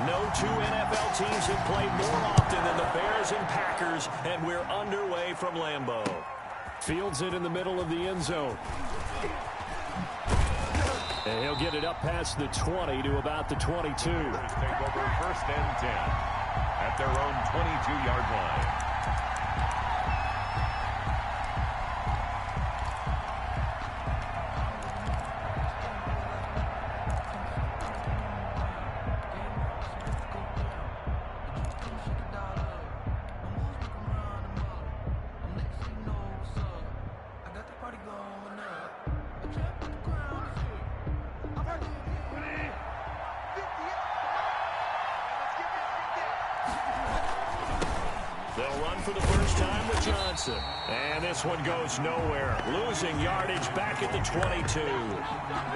No two NFL teams have played more often than the Bears and Packers, and we're underway from Lambeau. Fields it in the middle of the end zone. And he'll get it up past the 20 to about the 22. Take over 1st and 10 at their own 22-yard line. They'll run for the first time with Johnson. And this one goes nowhere. Losing yardage back at the 22.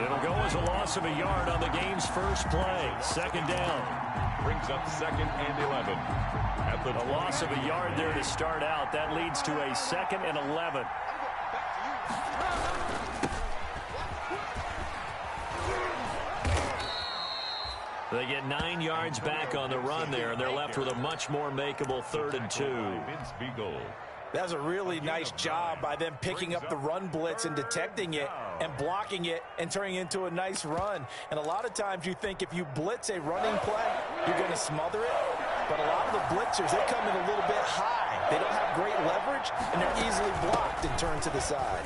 It'll go as a loss of a yard on the game's first play. 2nd down. Brings up 2nd and 11. At the a loss of a yard there to start out. That leads to a 2nd and 11. They get 9 yards back on the run there, and they're left with a much more makeable 3rd and 2. That was a really nice job by them picking up the run blitz and detecting it and blocking it and turning it into a nice run. And a lot of times you think if you blitz a running play, you're going to smother it. But a lot of the blitzers, they come in a little bit high. They don't have great leverage, and they're easily blocked and turned to the side.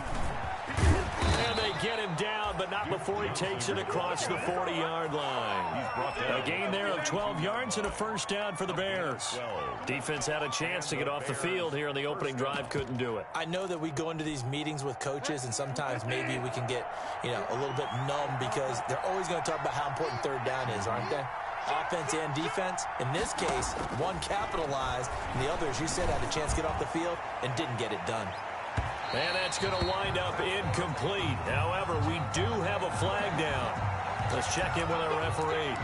And they get him down, but not before he takes it across the 40-yard line. A gain there of 12 yards and a 1st down for the Bears. Defense had a chance to get off the field here in the opening drive, couldn't do it. I know that we go into these meetings with coaches, and sometimes maybe we can get, a little bit numb because they're always going to talk about how important 3rd down is, aren't they? Offense and defense. In this case, one capitalized, and the other, as you said, had a chance to get off the field and didn't get it done. And that's going to wind up incomplete. However, we do have a flag down. Let's check in with our referee.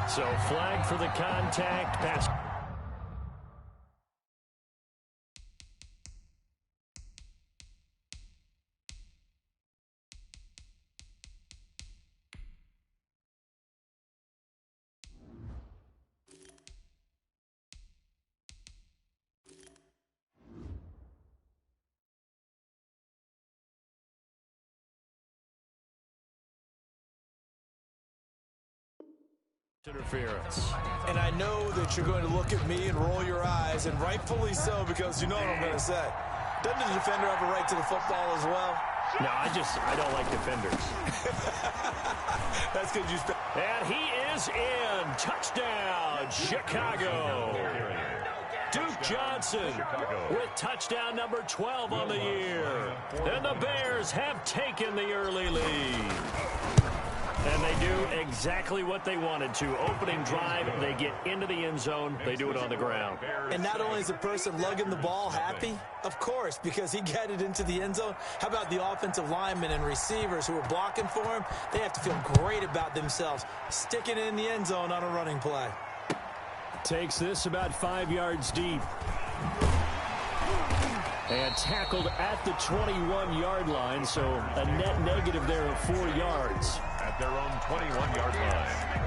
So, flag for the contact pass. Interference. And I know that you're going to look at me and roll your eyes, and rightfully so, because you know what I'm going to say. Doesn't the defender have a right to the football as well? No, I don't like defenders. That's because you... And he is in. Touchdown, Chicago. Duke Johnson with touchdown number 12 on the year. And the Bears have taken the early lead. And they do exactly what they wanted to. Opening drive, they get into the end zone. They do it on the ground. And not only is the person lugging the ball happy, of course, because he got it into the end zone. How about the offensive linemen and receivers who are blocking for him? They have to feel great about themselves, sticking it in the end zone on a running play. Takes this about 5 yards deep. And tackled at the 21-yard line, so a net negative there of 4 yards. At their own 21-yard line.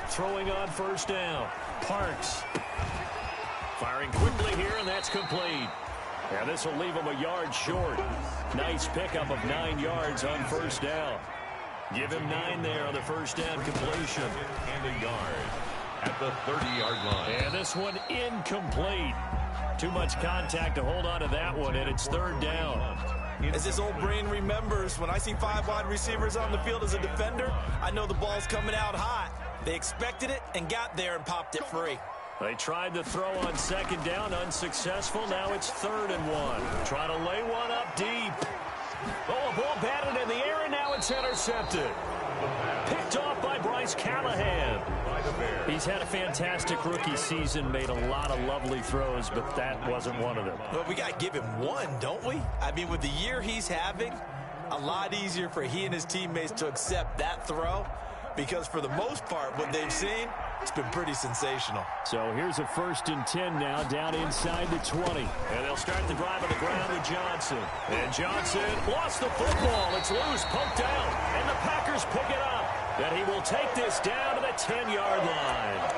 Throwing on 1st down. Parks. Firing quickly here, and that's complete. And this will leave him a yard short. Nice pickup of 9 yards on 1st down. Give him 9 there on the 1st down completion. And a yard at the 30-yard line. And this one incomplete. Too much contact to hold on to that one, and it's 3rd down. As this old brain remembers, when I see 5 wide receivers on the field as a defender, I know the ball's coming out hot. They expected it and got there and popped it free. They tried to throw on 2nd down, unsuccessful. Now it's 3rd and 1. Trying to lay one up deep. Oh, a ball batted in the air, and now it's intercepted. Picked off by Bryce Callahan. He's had a fantastic rookie season, made a lot of lovely throws, but that wasn't one of them. Well, we got to give him one, don't we? I mean, with the year he's having, a lot easier for he and his teammates to accept that throw, because for the most part, what they've seen, it's been pretty sensational. So here's a 1st and 10 now, down inside the 20. And they'll start the drive on the ground with Johnson. And Johnson lost the football. It's loose, poked out, and the Packers pick it up. And he will take this down to the 10-yard line.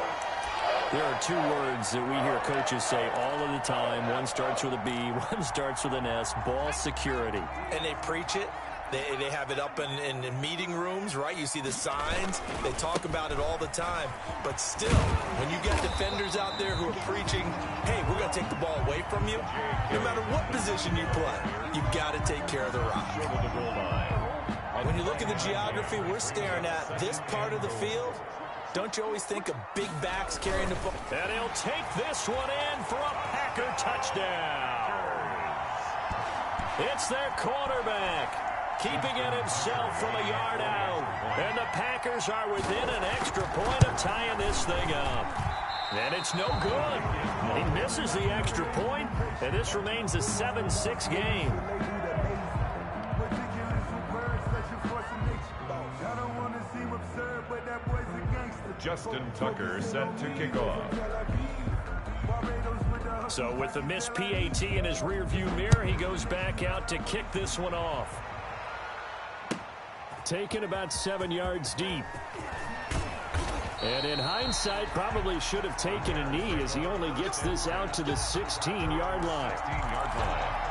There are two words that we hear coaches say all of the time. One starts with a B, one starts with an S, ball security. And they preach it. They have it up in meeting rooms, right? You see the signs. They talk about it all the time. But still, when you got defenders out there who are preaching, hey, we're going to take the ball away from you, no matter what position you play, you've got to take care of the rock. When you look at the geography, we're staring at this part of the field. Don't you always think of big backs carrying the ball? And he'll take this one in for a Packer touchdown. It's their quarterback, keeping it himself from a yard out. And the Packers are within an extra point of tying this thing up. And it's no good. He misses the extra point, and this remains a 7-6 game. Justin Tucker set to kick off. So with the missed PAT in his rearview mirror, he goes back out to kick this one off. Taken about 7 yards deep. And in hindsight, probably should have taken a knee as he only gets this out to the 16-yard line. 16-yard line.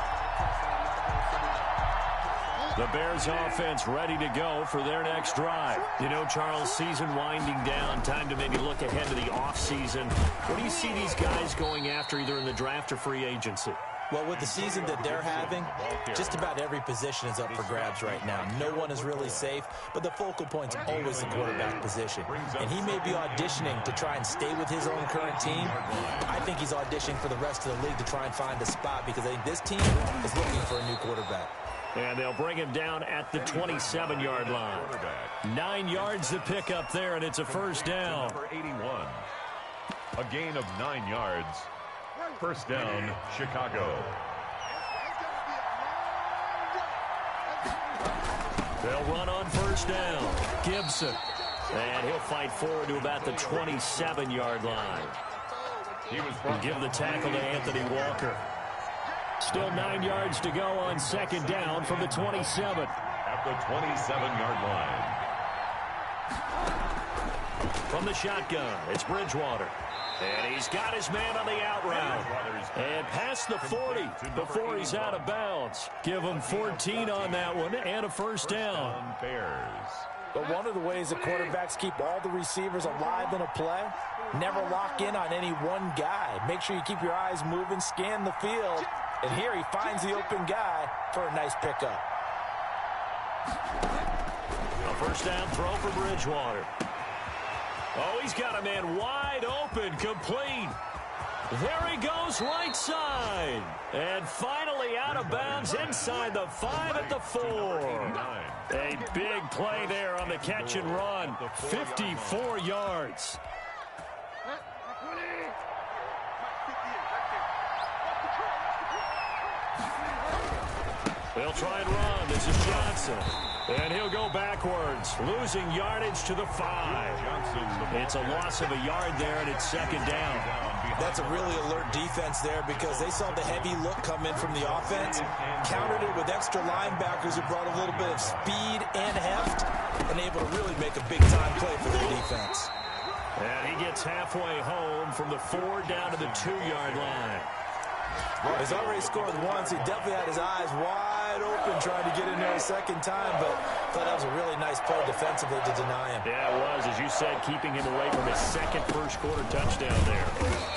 The Bears offense ready to go for their next drive. You know, Charles, season winding down, time to maybe look ahead to the offseason. What do you see these guys going after either in the draft or free agency? Well, with the season that they're having, just about every position is up for grabs right now. No one is really safe, but the focal point's always the quarterback position. And he may be auditioning to try and stay with his own current team. I think he's auditioning for the rest of the league to try and find a spot because I think this team is looking for a new quarterback. And they'll bring him down at the 27-yard line. 9 yards to pick up there, and it's a first down. Number 81. A gain of 9 yards. First down, Chicago. They'll run on first down. Gibson. And he'll fight forward to about the 27-yard line. And give the tackle to Anthony Walker. Still 9 yards to go on second down from the 27. At the 27-yard line. From the shotgun, it's Bridgewater. And he's got his man on the out route. And past the 40 before he's out of bounds. Give him 14 on that one and a first down. Bears. But one of the ways that quarterbacks keep all the receivers alive in a play, never lock in on any one guy. Make sure you keep your eyes moving, scan the field. And here he finds the open guy for a nice pickup. A first down throw for Bridgewater. Oh, he's got a man wide open, complete. There he goes, right side. And finally out of bounds inside the 5 at the 4. A big play there on the catch and run. 54 yards. They'll try and run. This is Johnson. And he'll go backwards, losing yardage to the 5. It's a loss of a yard there, and it's second down. That's a really alert defense there because they saw the heavy look come in from the offense, countered it with extra linebackers who brought a little bit of speed and heft, and able to really make a big-time play for their defense. And he gets halfway home from the 4 down to the 2-yard line. He's already scored once. He definitely had his eyes wide open trying to get in there a second time, but I thought that was a really nice play defensively to deny him. Yeah, it was, as you said, keeping him away from his second first-quarter touchdown there.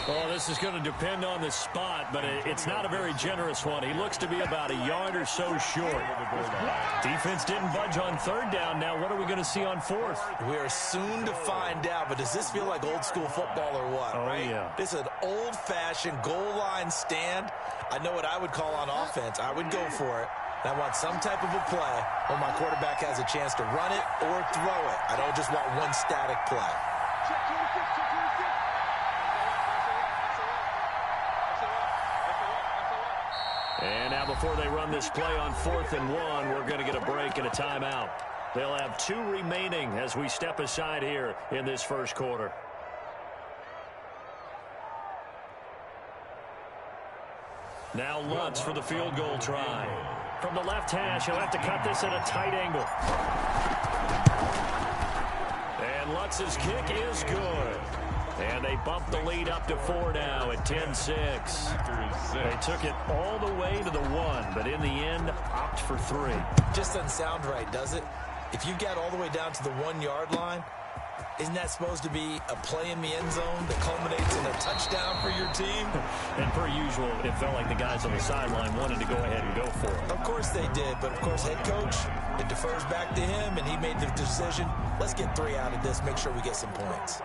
Well, this is going to depend on the spot, but it's not a very generous one. He looks to be about a yard or so short. Defense didn't budge on third down. Now, what are we going to see on fourth? We are soon to find out, but does this feel like old-school football or what, right? Yeah. This is an old-fashioned goal line stand. I know what I would call on offense. I would go for it. I want some type of a play where my quarterback has a chance to run it or throw it. I don't just want one static play. And now before they run this play on 4th and 1, we're going to get a break and a timeout. They'll have 2 remaining as we step aside here in this first quarter. Now Lutz for the field goal try. From the left hash, he'll have to cut this at a tight angle. And Lutz's kick is good. And they bump the lead up to 4 now at 10-6. They took it all the way to the 1, but in the end, opt for 3. Just doesn't sound right, does it? If you get all the way down to the 1-yard line, isn't that supposed to be a play in the end zone that culminates in a touchdown for your team? And per usual, it felt like the guys on the sideline wanted to go ahead and go for it. Of course they did, but of course head coach, it defers back to him, and he made the decision. Let's get 3 out of this, make sure we get some points.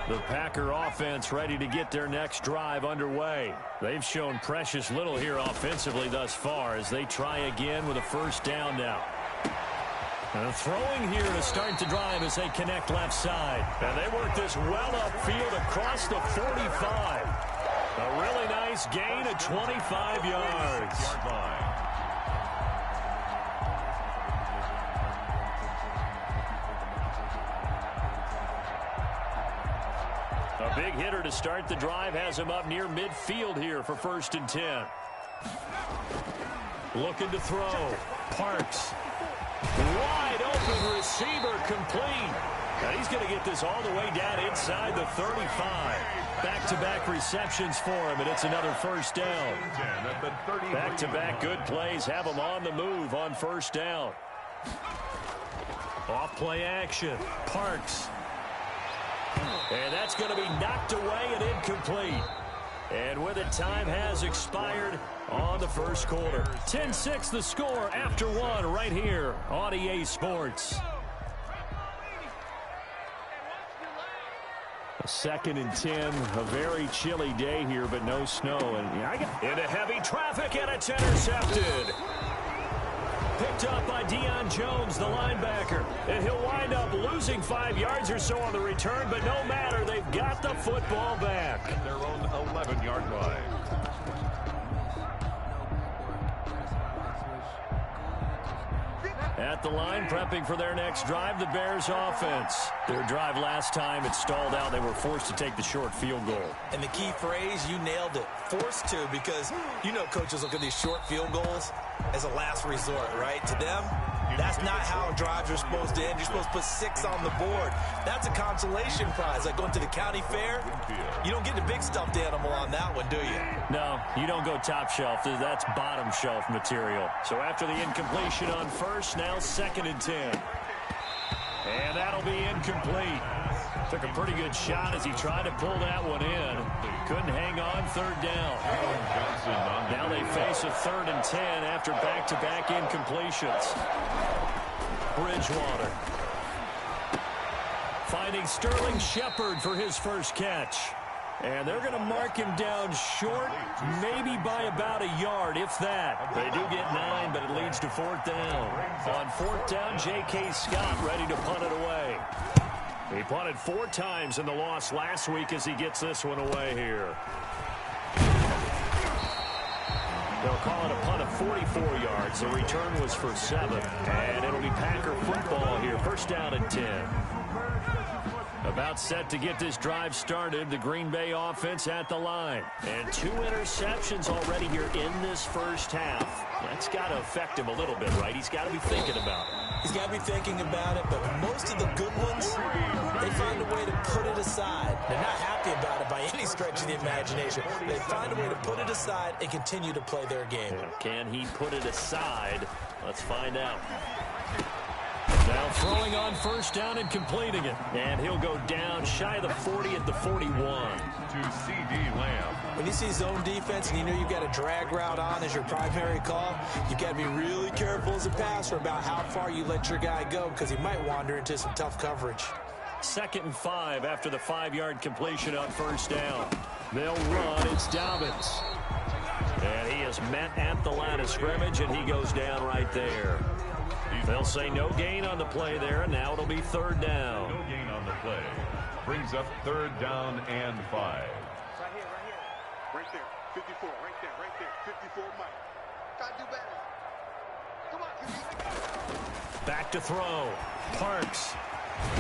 The Packer offense ready to get their next drive underway. They've shown precious little here offensively thus far as they try again with a first down now. And throwing here to start the drive as they connect left side. And they work this well upfield across the 45. A really nice gain of 25 yards. A big hitter to start the drive has him up near midfield here for 1st and 10. Looking to throw. Parks. Wide open receiver complete. And he's going to get this all the way down inside the 35. Back-to-back receptions for him, and it's another first down. Back-to-back good plays have him on the move on first down. Off play action. Parks. And that's going to be knocked away and incomplete. And with it, time has expired on the first quarter. 10-6 the score after 1 right here on EA Sports. A 2nd and 10, a very chilly day here, but no snow. And into heavy traffic, and it's intercepted. Picked up by Deion Jones, the linebacker. And he'll wind up losing 5 yards or so on the return, but no matter, they've got the football back. At their own 11-yard line. At the line, prepping for their next drive, the Bears offense. Their drive last time, it stalled out. They were forced to take the short field goal. And the key phrase, you nailed it, forced to, because you know coaches look at these short field goals as a last resort, right? To them, that's not how drives are supposed to end. You're supposed to put 6 on the board. That's a consolation prize. Like going to the county fair, you don't get the big stuffed animal on that one, do you? No, you don't go top shelf. That's bottom shelf material. So after the incompletion on first, now 2nd and 10. And that'll be incomplete. Took a pretty good shot as he tried to pull that one in. Couldn't hang on 3rd down. Now they face a 3rd and 10 after back-to-back incompletions. Bridgewater. Finding Sterling Shepard for his first catch. And they're going to mark him down short, maybe by about a yard, if that. They do get 9, but it leads to 4th down. On 4th down, J.K. Scott ready to punt it away. He punted 4 times in the loss last week as he gets this one away here. They'll call it a punt of 44 yards. The return was for 7. And it'll be Packer football here. 1st down and 10. About set to get this drive started. The Green Bay offense at the line. And 2 interceptions already here in this first half. That's got to affect him a little bit, right? He's got to be thinking about it. He's got to be thinking about it, but most of the good ones, they find a way to put it aside. They're not happy about it by any stretch of the imagination. They find a way to put it aside and continue to play their game. Can he put it aside? Let's find out. Now throwing on 1st down and completing it. And he'll go down shy of the 40 at the 41. To C.D. Lamb. When you see zone defense and you know you've got a drag route on as your primary call, you've got to be really careful as a passer about how far you let your guy go because he might wander into some tough coverage. 2nd and 5 after the 5-yard completion on 1st down. They'll run. It's Dobbins. And he is met at the line of scrimmage, and he goes down right there. They'll say no gain on the play there, and now it'll be third down. No gain on the play. Brings up third down and 5. Right here. Right there. 54. Right there. 54, Mike. Gotta do better. Come on, back to throw. Parks.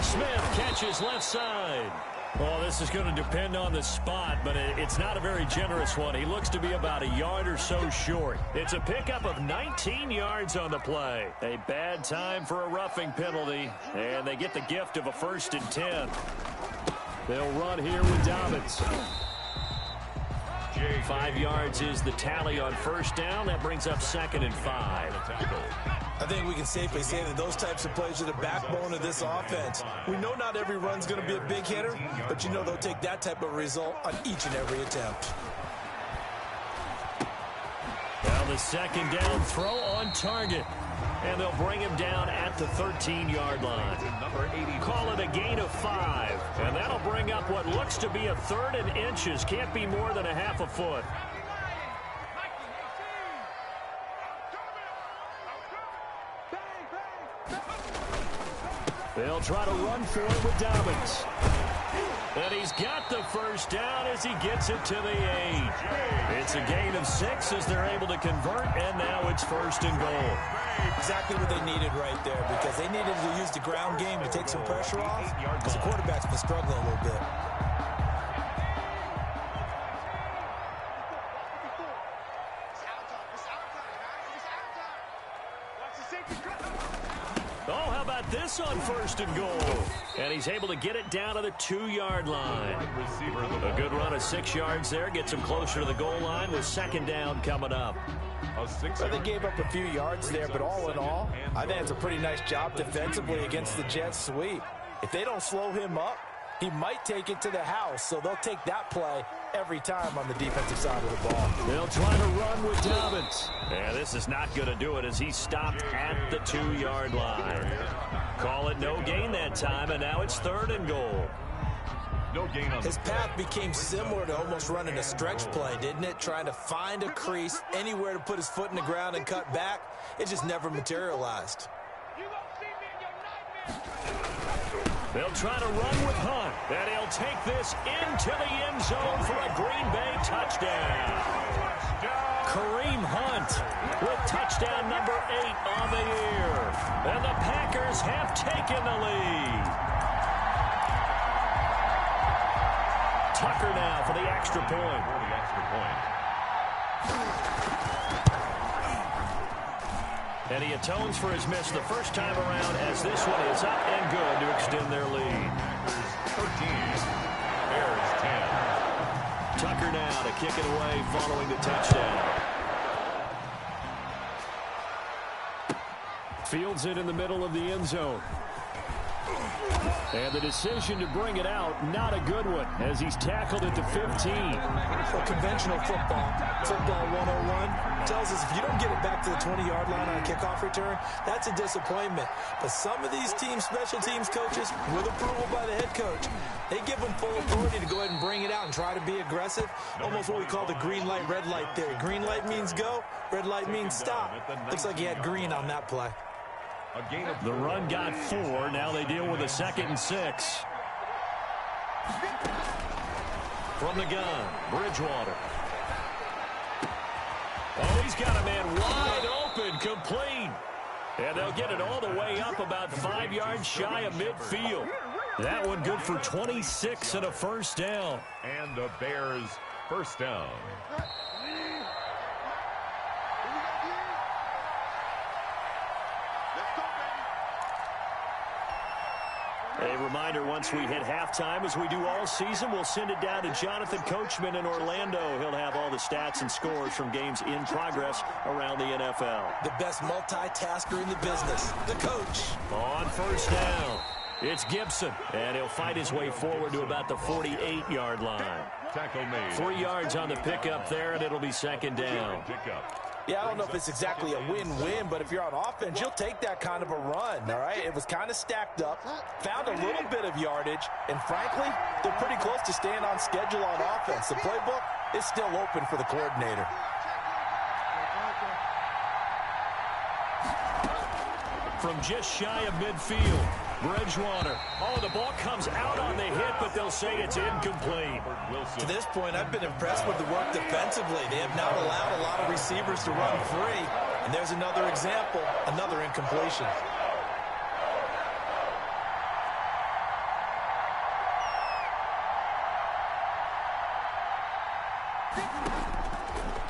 Smith catches left side. Well, this is going to depend on the spot, but it's not a very generous one. He looks to be about a yard or so short. It's a pickup of 19 yards on the play. A bad time for a roughing penalty, and they get the gift of a 1st and 10. They'll run here with Dobbins. 5 yards is the tally on 1st down. That brings up 2nd and 5. I think we can safely say that those types of plays are the backbone of this offense. We know not every run's going to be a big hitter, but you know they'll take that type of result on each and every attempt. Now the 2nd down throw on target. And they'll bring him down at the 13-yard line. Call it a gain of 5. And that'll bring up what looks to be a 3rd and inches. Can't be more than a half a foot. They'll try to run for it with Dobbins. And he's got the 1st down as he gets it to the 8. It's a gain of 6 as they're able to convert, and now it's 1st and goal. Exactly what they needed right there, because they needed to use the ground game to take some pressure off, because the quarterback's been struggling a little bit. Oh, how about this on 1st and goal? And he's able to get it down to the 2-yard line. A good run of 6 yards there. Gets him closer to the goal line with 2nd down coming up. Well, they gave up a few yards there, but all in all, I think it's a pretty nice job defensively against the Jets sweep. If they don't slow him up, he might take it to the house, so they'll take that play every time on the defensive side of the ball. They'll try to run with Dobbins. Yeah, this is not going to do it as he's stopped at the 2-yard line. Call it no gain that time, and now it's 3rd and goal. No gain on his path became similar to almost running a stretch play, didn't it? Trying to find a crease, anywhere to put his foot in the ground and cut back. It just never materialized. They'll try to run with Hunt, and he'll take this into the end zone for a Green Bay touchdown. Kareem Hunt with touchdown number 8 on the year. And the Packers have taken the lead. Tucker now for the extra point. And he atones for his miss the first time around as this one is up and good to extend their lead. 13. Bears 10. Tucker now to kick it away following the touchdown. Fields it in the middle of the end zone. And the decision to bring it out, not a good one, as he's tackled at the 15. For conventional football 101 tells us if you don't get it back to the 20-yard line on a kickoff return, that's a disappointment. But some of these teams, special teams coaches, with approval by the head coach, they give them full authority to go ahead and bring it out and try to be aggressive. Almost what we call the green light, red light theory. Green light means go, red light means stop. Looks like he had green on that play. The run got 4. Now they deal with a 2nd and 6. From the gun, Bridgewater. Oh, he's got a man wide open, complete. And they'll get it all the way up about 5 yards shy of midfield. That one good for 26 and a 1st down. And the Bears 1st down. A reminder, once we hit halftime, as we do all season, we'll send it down to Jonathan Coachman in Orlando. He'll have all the stats and scores from games in progress around the NFL. The best multitasker in the business, the coach. On 1st down, it's Gibson, and he'll fight his way forward to about the 48-yard line. Tackle made. 3 yards on the pickup there, and it'll be 2nd down. Yeah, I don't know if it's exactly a win-win, but if you're on offense, you'll take that kind of a run, all right? It was kind of stacked up, found a little bit of yardage, and frankly, they're pretty close to staying on schedule on offense. The playbook is still open for the coordinator. from just shy of midfield. Bridgewater. Oh, the ball comes out on the hit, but they'll say it's incomplete. To this point, I've been impressed with the work defensively. They have not allowed a lot of receivers to run free. And there's another example, another incompletion.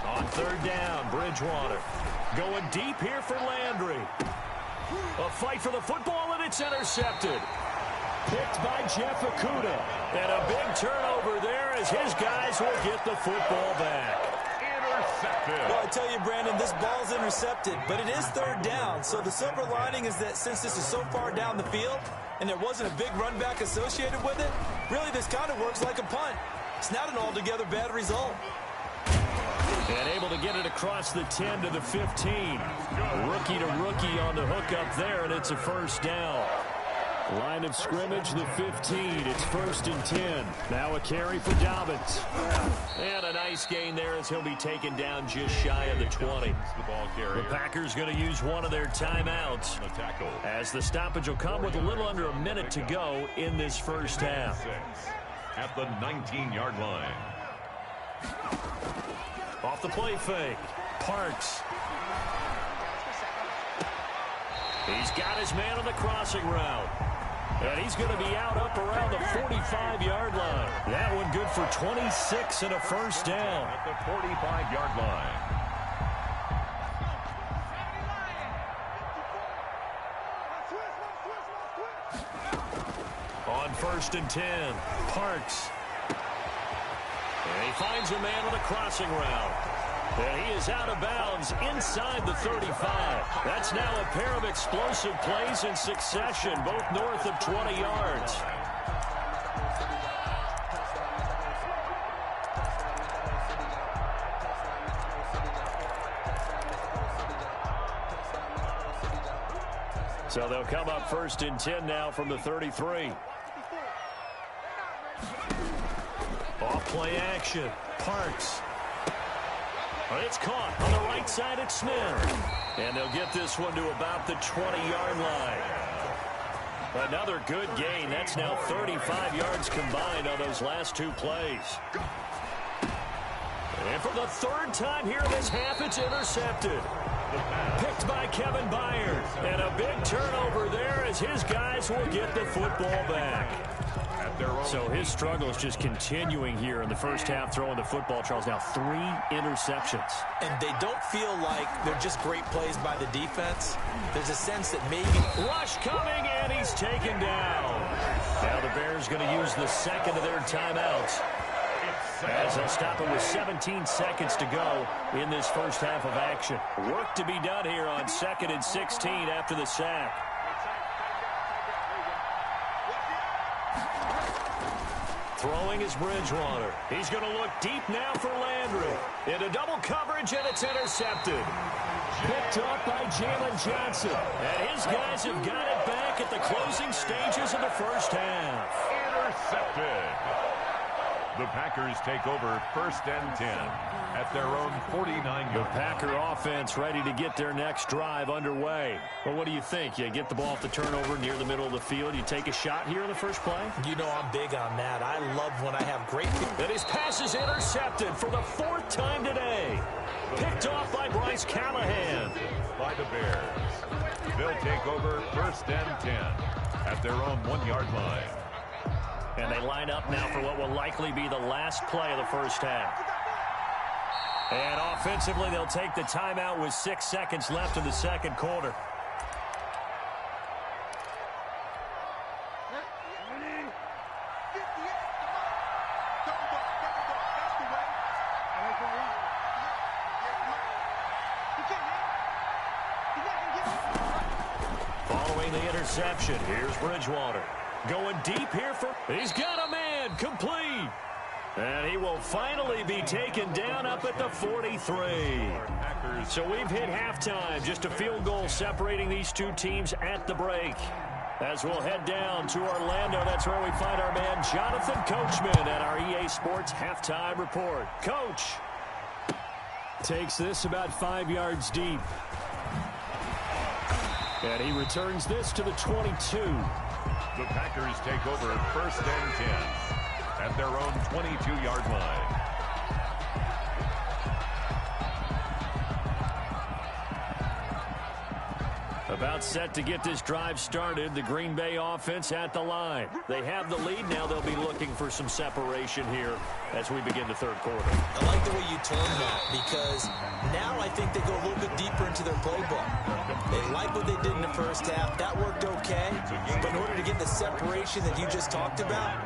On third down, Bridgewater. Going deep here for Landry. A fight for the football, and it's intercepted. Picked by Jeff Okudah. And a big turnover there as his guys will get the football back. Intercepted. Well, I tell you, Brandon, this ball's intercepted, but it is third down. So the silver lining is that since this is so far down the field and there wasn't a big run back associated with it, really this kind of works like a punt. It's not an altogether bad result. And able to get it across the 10 to the 15. Rookie to rookie on the hook up there, and it's a first down. Line of scrimmage, the 15. It's 1st and 10. Now a carry for Dobbins. And a nice gain there as he'll be taken down just shy of the 20. The Packers going to use one of their timeouts as the stoppage will come with a little under a minute to go in this first half. At the 19-yard line. Off the play fake. Parks. He's got his man on the crossing route. And he's going to be out up around the 45-yard line. That one good for 26 and a first down. At the 45-yard line. On 1st and 10, Parks. And he finds a man on the crossing route. And he is out of bounds inside the 35. That's now a pair of explosive plays in succession, both north of 20 yards. So they'll come up 1st and 10 now from the 33. Off play action. Parks. It's caught on the right side at Smith. And they'll get this one to about the 20-yard line. Another good gain. That's now 35 yards combined on those last two plays. And for the third time here in this half, it's intercepted. Picked by Kevin Byard. And a big turnover there as his guys will get the football back. So his struggle is just continuing here in the first half, throwing the football, Charles. Now 3 interceptions. And they don't feel like they're just great plays by the defense. There's a sense that maybe... Rush coming, and he's taken down. Now the Bears going to use the second of their timeouts, as they'll stop it with 17 seconds to go in this first half of action. Work to be done here on 2nd and 16 after the sack. Throwing is Bridgewater. He's going to look deep now for Landry. Into double coverage, and it's intercepted. Picked up by Jalen Johnson. And his guys have got it back at the closing stages of the first half. Intercepted. The Packers take over 1st and 10 at their own 49-yard. The Packer offense ready to get their next drive underway. Well, what do you think? You get the ball off the turnover near the middle of the field. You take a shot here in the first play? You know I'm big on that. I love when I have great... And his pass is intercepted for the 4th time today. Picked off by Bryce Callahan. By the Bears. They'll take over 1st and 10 at their own 1-yard line. And they line up now for what will likely be the last play of the first half. And offensively, they'll take the timeout with 6 seconds left in the second quarter. Following the interception, here's Bridgewater. Going deep here for... He's got a man, complete. And he will finally be taken down up at the 43. So we've hit halftime. Just a field goal separating these two teams at the break. As we'll head down to Orlando, that's where we find our man Jonathan Coachman at our EA Sports Halftime Report. Coach takes this about 5 yards deep. And he returns this to the 22. The Packers take over 1st and 10 at their own 22-yard line. About set to get this drive started. The Green Bay offense at the line. They have the lead. Now they'll be looking for some separation here as we begin the third quarter. I like the way you turned that, because now I think they go a little bit deeper into their playbook. They like what they did in the first half. That worked okay. But in order to get the separation that you just talked about,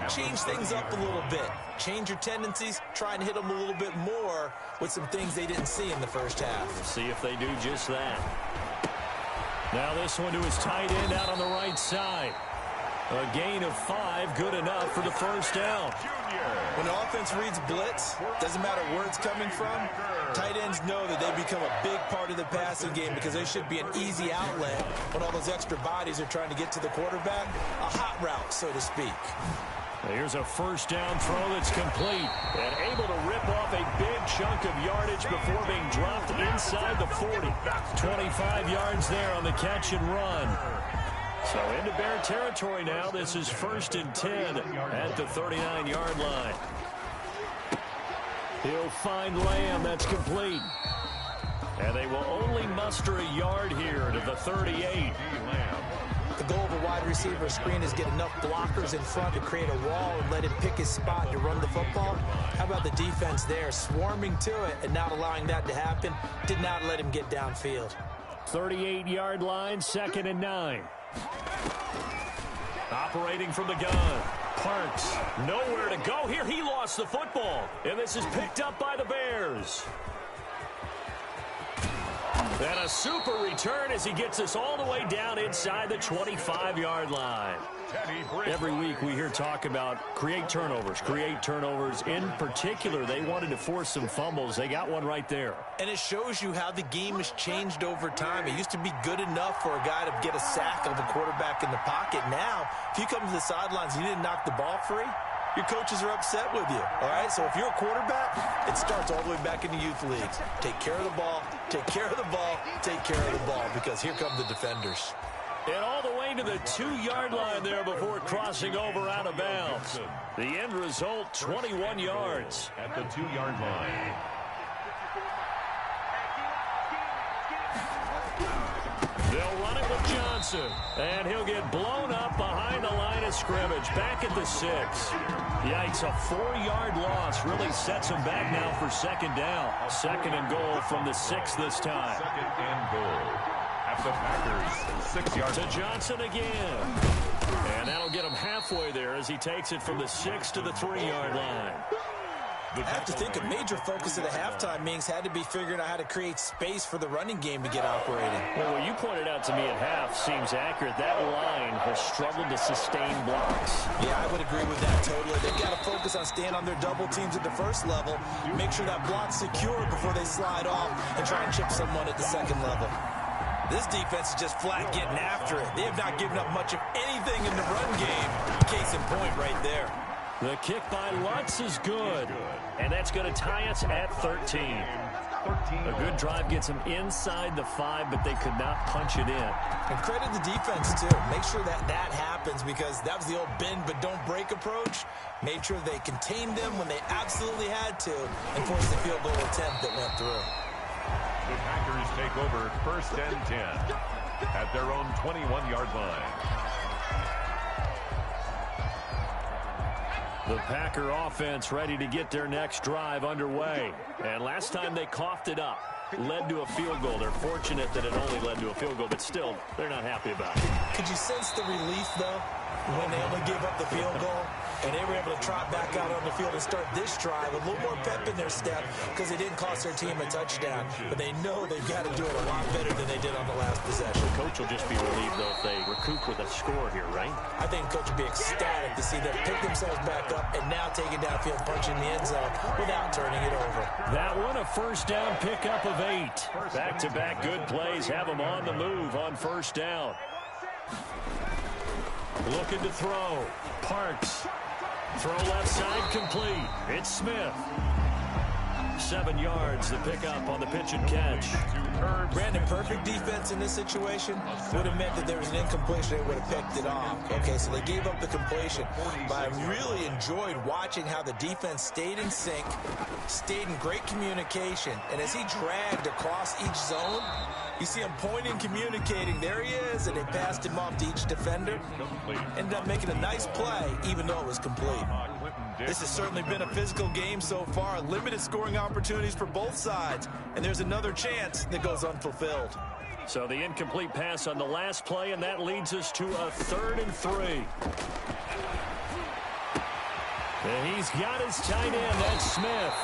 change things up a little bit. Change your tendencies. Try and hit them a little bit more with some things they didn't see in the first half. We'll see if they do just that. Now this one to his tight end out on the right side. A gain of 5, good enough for the first down. When the offense reads blitz, doesn't matter where it's coming from, tight ends know that they become a big part of the passing game because they should be an easy outlet when all those extra bodies are trying to get to the quarterback. A hot route, so to speak. Here's a first down throw that's complete and able to rip off a big chunk of yardage before being dropped inside the 40. 25 yards there on the catch and run. So into Bear territory now. This is 1st and 10 at the 39-yard line. He'll find Lamb. That's complete. And they will only muster a yard here to the 38. The goal of a wide receiver screen is get enough blockers in front to create a wall and let him pick his spot to run the football. How about the defense there, swarming to it and not allowing that to happen? Did not let him get downfield. 38-yard line, 2nd and 9. Operating from the gun. Parks, nowhere to go here. He lost the football, and this is picked up by the Bears. And a super return as he gets us all the way down inside the 25-yard line. Every week we hear talk about create turnovers. In particular, they wanted to force some fumbles. They got one right there. And it shows you how the game has changed over time. It used to be good enough for a guy to get a sack of a quarterback in the pocket. Now, if you come to the sidelines and you didn't knock the ball free, your coaches are upset with you, all right? So if you're a quarterback, it starts all the way back in the youth leagues. Take care of the ball, take care of the ball, take care of the ball, because here come the defenders. And all the way to the 2-yard line there before crossing over out of bounds. The end result, 21 yards. At the 2-yard line. They'll run it with Johnson, and he'll get blown up behind the line of scrimmage, back at the 6. Yikes, a 4-yard loss really sets him back now for 2nd down. 2nd and goal from the 6 this time. 2nd and goal at the Packers' 6-yard line. To Johnson again. And that'll get him halfway there as he takes it from the 6 to the 3-yard line. I have to think a major focus of the halftime meetings had to be figuring out how to create space for the running game to get operating. Well, what you pointed out to me at half seems accurate. That line has struggled to sustain blocks. Yeah, I would agree with that totally. They've got to focus on staying on their double teams at the first level, make sure that block's secure before they slide off and try and chip someone at the 2nd level. This defense is just flat getting after it. They have not given up much of anything in the run game. Case in point right there. The kick by Lutz is good, and that's going to tie us at 13. A good drive gets them inside the 5, but they could not punch it in. And credit the defense, too. Make sure that happens, because that was the old bend but don't break approach. Made sure they contained them when they absolutely had to and forced the field goal attempt that went through. The Packers take over 1st and 10 at their own 21-yard line. The Packer offense ready to get their next drive underway. And last time they coughed it up, led to a field goal. They're fortunate that it only led to a field goal, but still, they're not happy about it. Could you sense the relief, though, when they only gave up the field goal? And they were able to trot back out on the field and start this drive with a little more pep in their step because they didn't cost their team a touchdown. But they know they've got to do it a lot better than they did on the last possession. The coach will just be relieved, though, if they recoup with a score here, right? I think the coach will be ecstatic to see them pick themselves back up and now take it downfield, punching the end zone without turning it over. That one, a first down pickup of 8. Back-to-back good plays have them on the move on first down. Looking to throw. Parks. Throw left side complete. It's Smith. 7 yards to pick up on the pitch and catch. Brandon, perfect defense in this situation would have meant that there was an incompletion. They would have picked it off. Okay, so they gave up the completion. But I really enjoyed watching how the defense stayed in sync, stayed in great communication. And as he dragged across each zone, you see him pointing, communicating. There he is, and they passed him off to each defender. Ended up making a nice play, even though it was complete. This has certainly been a physical game so far. Limited scoring opportunities for both sides. And there's another chance that goes unfulfilled. So the incomplete pass on the last play, and that leads us to a 3rd and 3. And he's got his tight end, that's Smith.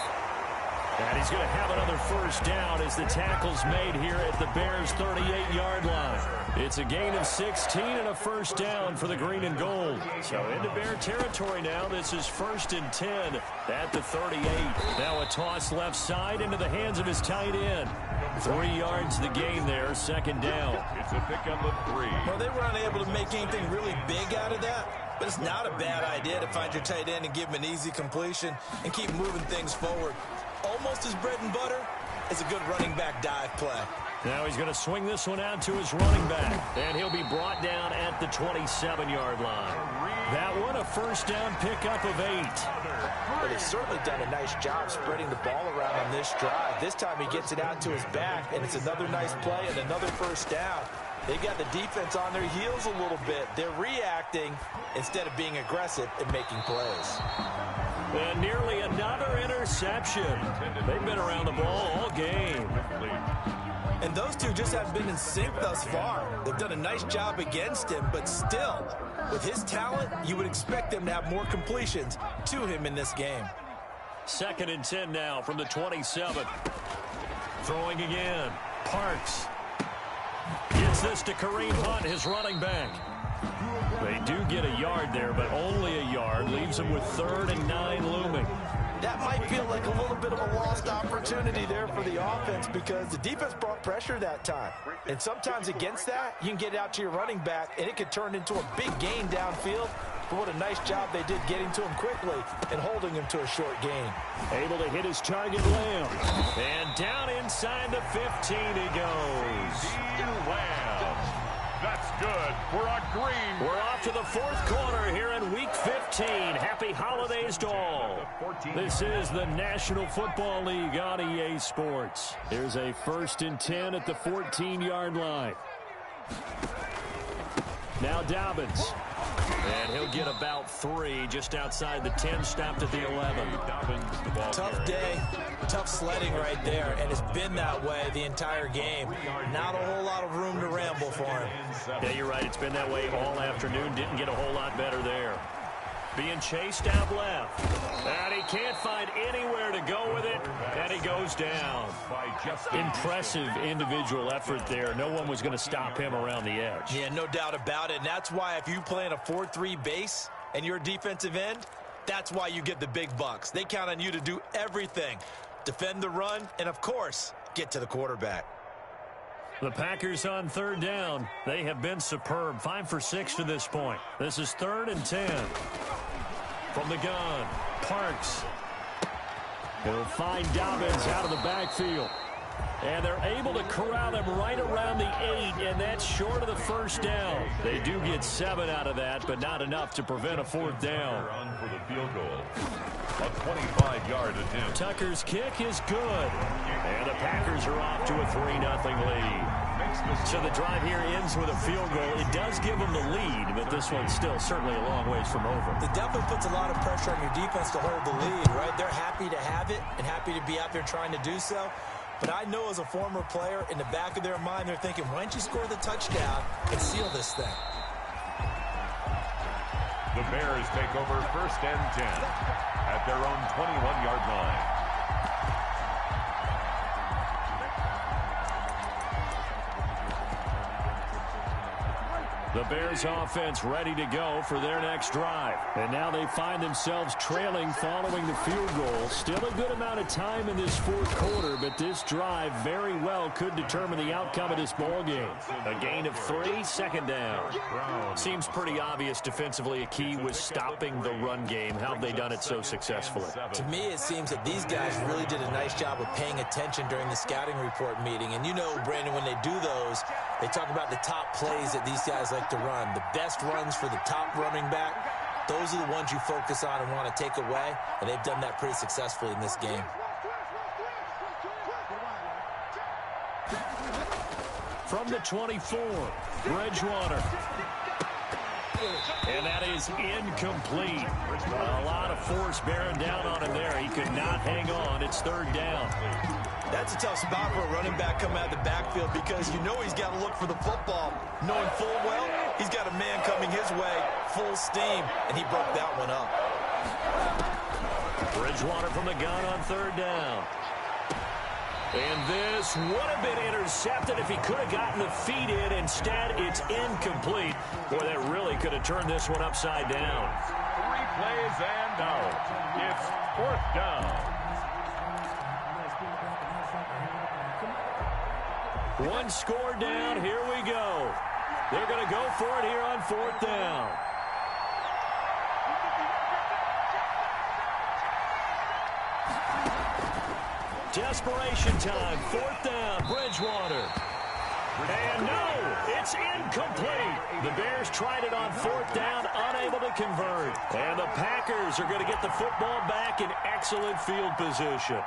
And he's going to have another first down as the tackle's made here at the Bears' 38-yard line. It's a gain of 16 and a first down for the green and gold. So into Bear territory now. This is 1st and 10 at the 38. Now a toss left side into the hands of his tight end. 3 yards the gain there, 2nd down. It's a pickup of 3. Well, they were unable to make anything really big out of that, but it's not a bad idea to find your tight end and give him an easy completion and keep moving things forward. Almost his bread and butter is a good running back dive play. Now he's going to swing this one out to his running back, and he'll be brought down at the 27-yard line. That one a first down pickup of 8. Well, he's certainly done a nice job spreading the ball around on this drive. This time he gets it out to his back, and it's another nice play and another first down. They got the defense on their heels a little bit. They're reacting instead of being aggressive and making plays. And nearly another interception. They've been around the ball all game. And those two just haven't been in sync thus far. They've done a nice job against him, but still, with his talent, you would expect them to have more completions to him in this game. 2nd and 10 now from the 27. Throwing again. Parks. Gets this to Kareem Hunt, his running back. They do get a yard there, but only a yard. Leaves them with 3rd and 9 looming. That might feel like a little bit of a lost opportunity there for the offense because the defense brought pressure that time. And sometimes against that, you can get it out to your running back, and it could turn into a big gain downfield. But what a nice job they did getting to him quickly and holding him to a short gain. Able to hit his target, Lamb. And down inside the 15 he goes. Lamb. That's good for a green. We're off to the 4th quarter here in Week 15. Happy holidays to all. This is the National Football League on EA Sports. Here's a 1st and 10 at the 14-yard line. Now Dobbins. And he'll get about 3 just outside the 10, stopped at the 11. Tough day, tough sledding right there, and it's been that way the entire game. Not a whole lot of room to ramble for him. Yeah, you're right. It's been that way all afternoon. Didn't get a whole lot better there. Being chased out left. And he can't find anywhere to go with it, and he goes down. Impressive individual effort there. No one was going to stop him around the edge. Yeah, no doubt about it. And that's why if you play in a 4-3 base and you're a defensive end, that's why you get the big bucks. They count on you to do everything. Defend the run, and of course, get to the quarterback. The Packers on 3rd down. They have been superb. 5 for 6 to this point. This is 3rd and 10. From the gun, Parks. He'll find Dobbins out of the backfield. And they're able to corral him right around the 8, and that's short of the first down. They do get 7 out of that, but not enough to prevent a 4th down. On for the field goal. A 25-yard attempt. Tucker's kick is good. And the Packers are off to a 3-0 lead. So the drive here ends with a field goal. It does give them the lead, but this one's still certainly a long ways from over. It definitely puts a lot of pressure on your defense to hold the lead, right? They're happy to have it and happy to be out there trying to do so. But I know as a former player, in the back of their mind, they're thinking, why don't you score the touchdown and seal this thing? The Bears take over 1st and 10 at their own 21-yard line. The Bears offense ready to go for their next drive. And now they find themselves trailing following the field goal. Still a good amount of time in this fourth quarter, but this drive very well could determine the outcome of this ball game. A gain of 3, second down. Seems pretty obvious defensively a key was stopping the run game. How have they done it so successfully? To me, it seems that these guys really did a nice job of paying attention during the scouting report meeting. And you know, Brandon, when they do those, they talk about the top plays that these guys like to run. The best runs for the top running back, those are the ones you focus on and want to take away. And they've done that pretty successfully in this game. From the 24, Bridgewater. And that is incomplete. A lot of force bearing down on him there. He could not hang on. It's third down. That's a tough spot for a running back coming out of the backfield because you know he's got to look for the football. Knowing full well, he's got a man coming his way, full steam, and he broke that one up. Bridgewater from the gun on third down. And this would have been intercepted if he could have gotten the feet in. Instead, it's incomplete. Boy, that really could have turned this one upside down. 3 plays and out. It's fourth down. One score down. Here we go. They're going to go for it here on fourth down. Desperation time. Fourth down. Bridgewater. And no, it's incomplete. The Bears tried it on fourth down, unable to convert. And the Packers are going to get the football back in excellent field position.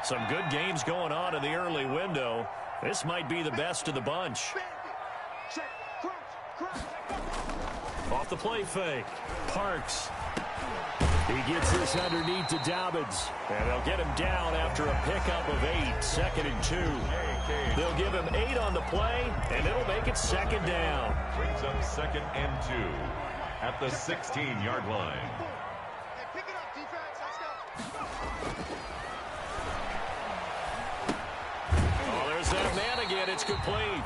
Some good games going on in the early window. This might be the best of the bunch. Off the play fake. Parks. He gets this underneath to Dobbins. And they'll get him down after a pickup of 8, second and 2. They'll give him 8 on the play, and it'll make it second down. Brings up second and 2 at the 16-yard line. Oh, there's that man again. It's complete.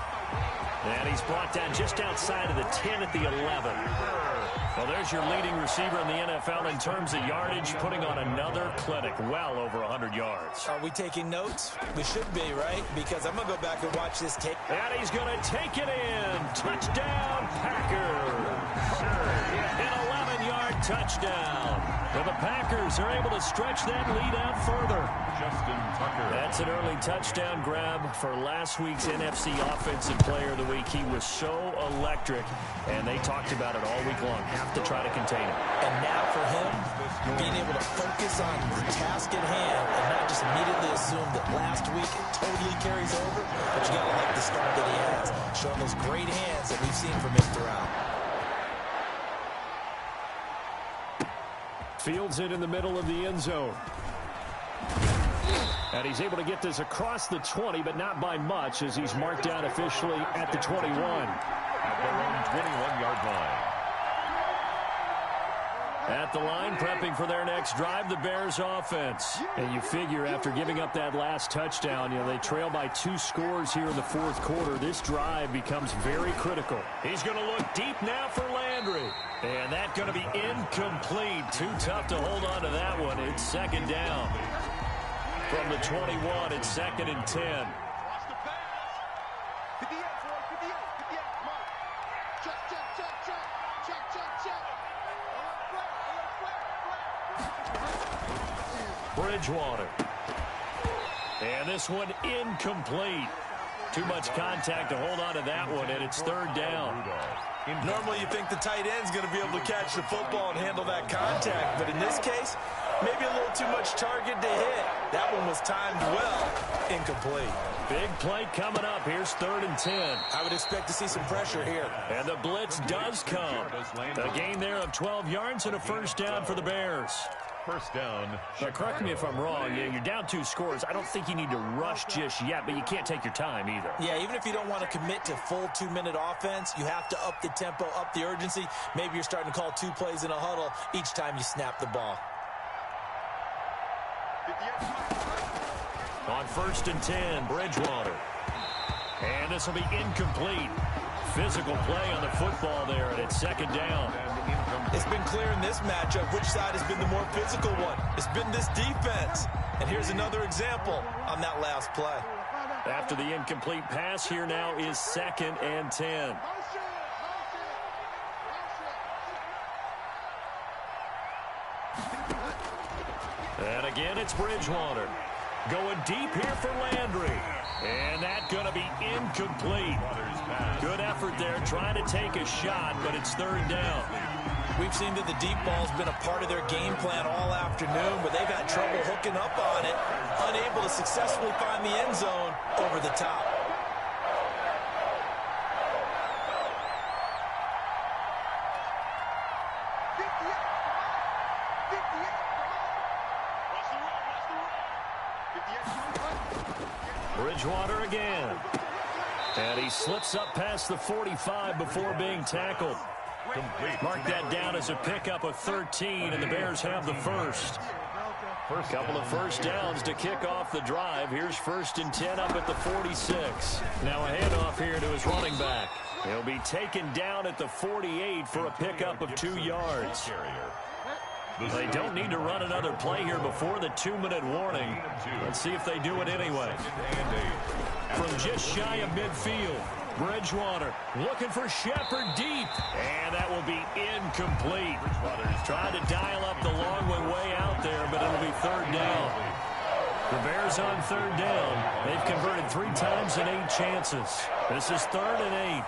And he's brought down just outside of the 10 at the 11. Well, there's your leading receiver in the NFL in terms of yardage, putting on another clinic, well over 100 yards. Are we taking notes? We should be, right? Because I'm going to go back and watch this tape. And he's going to take it in. Touchdown, Packers. An 11-yard touchdown. And the Packers are able to stretch that lead out further. Justin Tucker. That's an early touchdown grab for last week's NFC Offensive Player of the Week. He was so electric, and they talked about it all week long. Have to try to contain him. And now for him, being able to focus on the task at hand and not just immediately assume that last week it totally carries over, but you got to like the start that he has, showing those great hands that we've seen from him throughout. Fields it in the middle of the end zone. And he's able to get this across the 20, but not by much, as he's marked down officially at the 21. At their own 21-yard line. At the line, prepping for their next drive, the Bears offense. And you figure after giving up that last touchdown, they trail by 2 scores here in the fourth quarter. This drive becomes very critical. He's going to look deep now for Landry. And that's going to be incomplete. Too tough to hold on to that one. It's second down. From the 21, it's second and 10. Bridgewater. And this one incomplete. Too much contact to hold on to that one, and it's third down. Normally you think the tight end's going to be able to catch the football and handle that contact, but in this case, maybe a little too much target to hit. That one was timed well. Incomplete. Big play coming up. Here's third and 10. I would expect to see some pressure here. And the blitz does come. A gain there of 12 yards and a first down for the Bears. First down. Now, correct me if I'm wrong. You're down 2 scores. I don't think you need to rush just yet, but you can't take your time either. Yeah, even if you don't want to commit to full 2-minute offense, you have to up the tempo, up the urgency. Maybe you're starting to call 2 plays in a huddle each time you snap the ball. On first and 10, Bridgewater. And this will be incomplete. Physical play on the football there, and it's second down. It's been clear in this matchup which side has been the more physical one. It's been this defense. And here's another example on that last play. After the incomplete pass, here now is 2nd and 10. And again, it's Bridgewater. Going deep here for Landry. And that's going to be incomplete. Good effort there, trying to take a shot, but it's 3rd down. We've seen that the deep ball's been a part of their game plan all afternoon, but they've had trouble hooking up on it, unable to successfully find the end zone over the top. Bridgewater again. And he slips up past the 45 before being tackled. Mark that down as a pickup of 13, and the Bears have the first. Couple of first downs to kick off the drive. Here's 1st and 10 up at the 46. Now a handoff here to his running back. He'll be taken down at the 48 for a pickup of 2 yards. They don't need to run another play here before the 2-minute warning. Let's see if they do it anyway. From just shy of midfield, Bridgewater looking for Shepard deep. And that will be incomplete. Trying to dial up the long way out there, but it'll be 3rd down. The Bears on 3rd down. They've converted 3 times in 8 chances. This is 3rd and 8.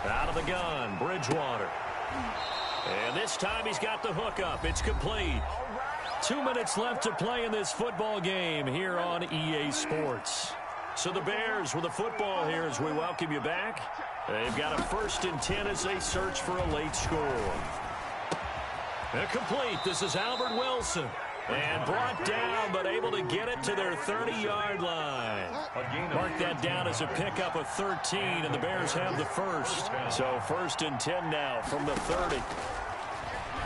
Out of the gun, Bridgewater. And this time he's got the hookup. It's complete. 2 minutes left to play in this football game here on EA Sports. So the Bears with the football here as we welcome you back. They've got a 1st and 10 as they search for a late score. And complete. This is Albert Wilson. And brought down, but able to get it to their 30-yard line. Mark that down as a pickup of 13, and the Bears have the first. So 1st and 10 now from the 30.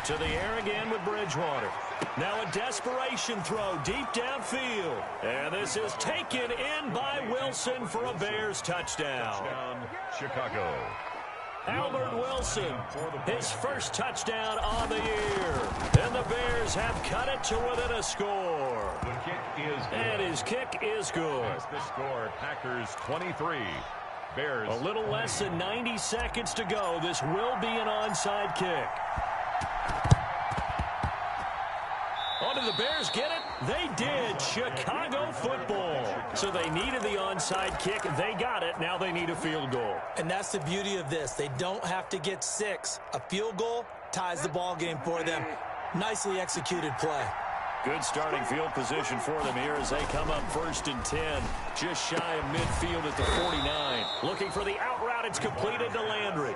To the air again with Bridgewater. Now a desperation throw deep downfield. And this is taken in by Wilson for a Bears touchdown. Chicago. Albert Wilson, his first touchdown on the year. And the Bears have cut it to within a score. The kick is good. And his kick is good. That's the score. Packers 23. Bears. A little less than 90 seconds to go. This will be an onside kick. Oh, did the Bears get it? They did. Chicago football. So they needed the onside kick. They got it. Now they need a field goal. And that's the beauty of this. They don't have to get 6. A field goal ties the ball game for them. Nicely executed play. Good starting field position for them here as they come up 1st and 10. Just shy of midfield at the 49. Looking for the out route. It's completed to Landry.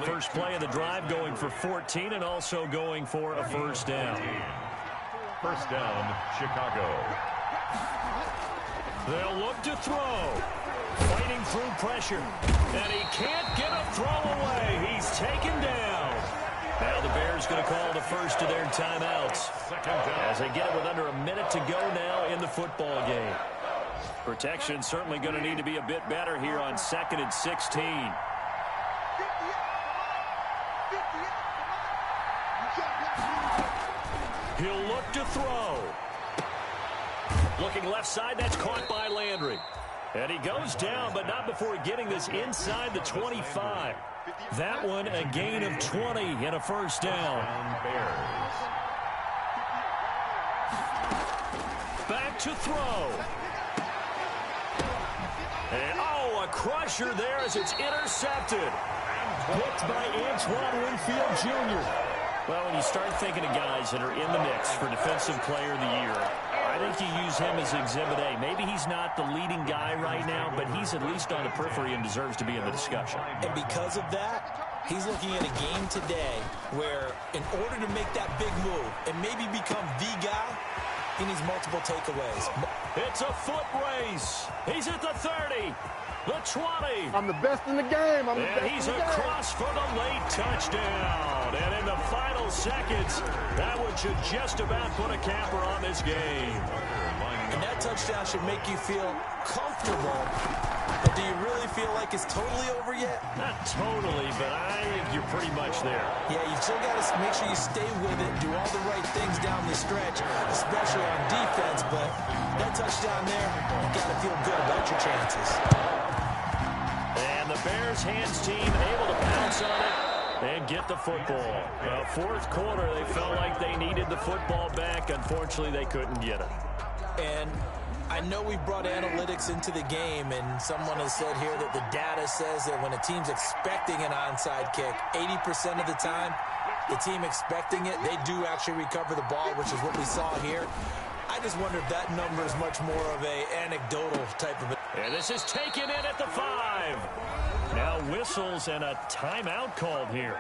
First play of the drive going for 14 and also going for a 1st down. 1st down, Chicago. They'll look to throw. Fighting through pressure. And he can't get a throw away. He's taken down. Now the Bears going to call the first of their timeouts. As they get it with under a minute to go now in the football game. Protection certainly going to need to be a bit better here on 2nd and 16. He'll look to throw. Looking left side, that's caught by Landry. And he goes down, but not before getting this inside the 25. That one a gain of 20 and a 1st down. Back to throw. And a crusher there as it's intercepted. Picked by Antoine Winfield Jr. Well, when you start thinking of guys that are in the mix for Defensive Player of the Year, I think you use him as Exhibit A. Maybe he's not the leading guy right now, but he's at least on the periphery and deserves to be in the discussion. And because of that, he's looking at a game today where in order to make that big move and maybe become the guy, He needs multiple takeaways. It's a foot race. He's at the 30, the 20. I'm the best in the game. I'm the best He's in the game. across for the late touchdown. And in the final seconds, that one should just about put a capper on this game. And that touchdown should make you feel comfortable. But do you really feel like it's totally over yet? Not totally, but I think you're pretty much there. Yeah, you've still got to make sure you stay with it and do all the right things down the stretch, especially on defense. But that touchdown there, you got to feel good about your chances. And the Bears hands team able to pounce on it and get the football. Fourth quarter, they felt like they needed the football back. Unfortunately, they couldn't get it. And I know we brought analytics into the game, and someone has said here that the data says that when a team's expecting an onside kick, 80% of the time, the team expecting it, they do actually recover the ball, which is what we saw here. I just wonder if that number is much more of a anecdotal type of... And this is taken in at the 5. Now whistles and a timeout called here.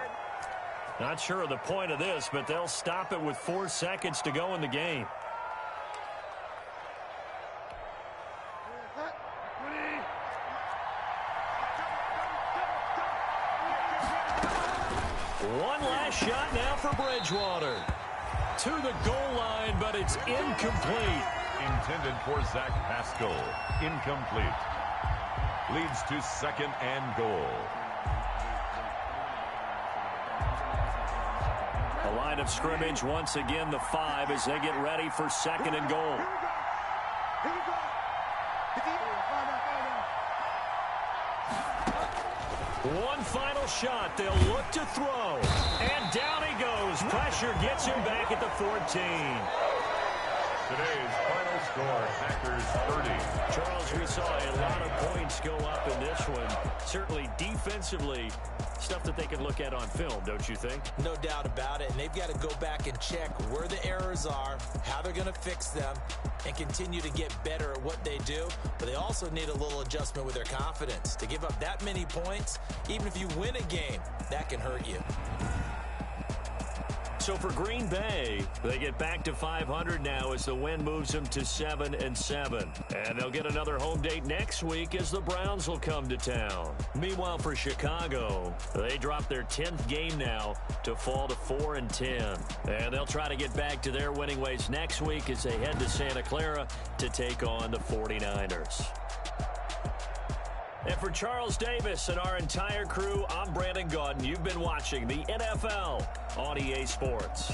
Not sure of the point of this, but they'll stop it with 4 seconds to go in the game. One last shot now for Bridgewater. To the goal line, but it's incomplete. Intended for Zach Pascal. Incomplete. Leads to 2nd and goal. The line of scrimmage once again the 5 as they get ready for 2nd and goal. Here we go. One final shot. They'll look to throw. And down he goes. Pressure gets him back at the 14. Today's final score, Packers 30. Charles, we saw a lot of points go up in this one. Certainly defensively, stuff that they can look at on film, don't you think? No doubt about it, and they've got to go back and check where the errors are, how they're going to fix them, and continue to get better at what they do. But they also need a little adjustment with their confidence. To give up that many points, even if you win a game, that can hurt you. So for Green Bay, they get back to 500 now as the win moves them to 7-7. And they'll get another home date next week as the Browns will come to town. Meanwhile, for Chicago, they drop their 10th game now to fall to 4-10. And they'll try to get back to their winning ways next week as they head to Santa Clara to take on the 49ers. And for Charles Davis and our entire crew, I'm Brandon Gaudin. You've been watching the NFL on EA Sports.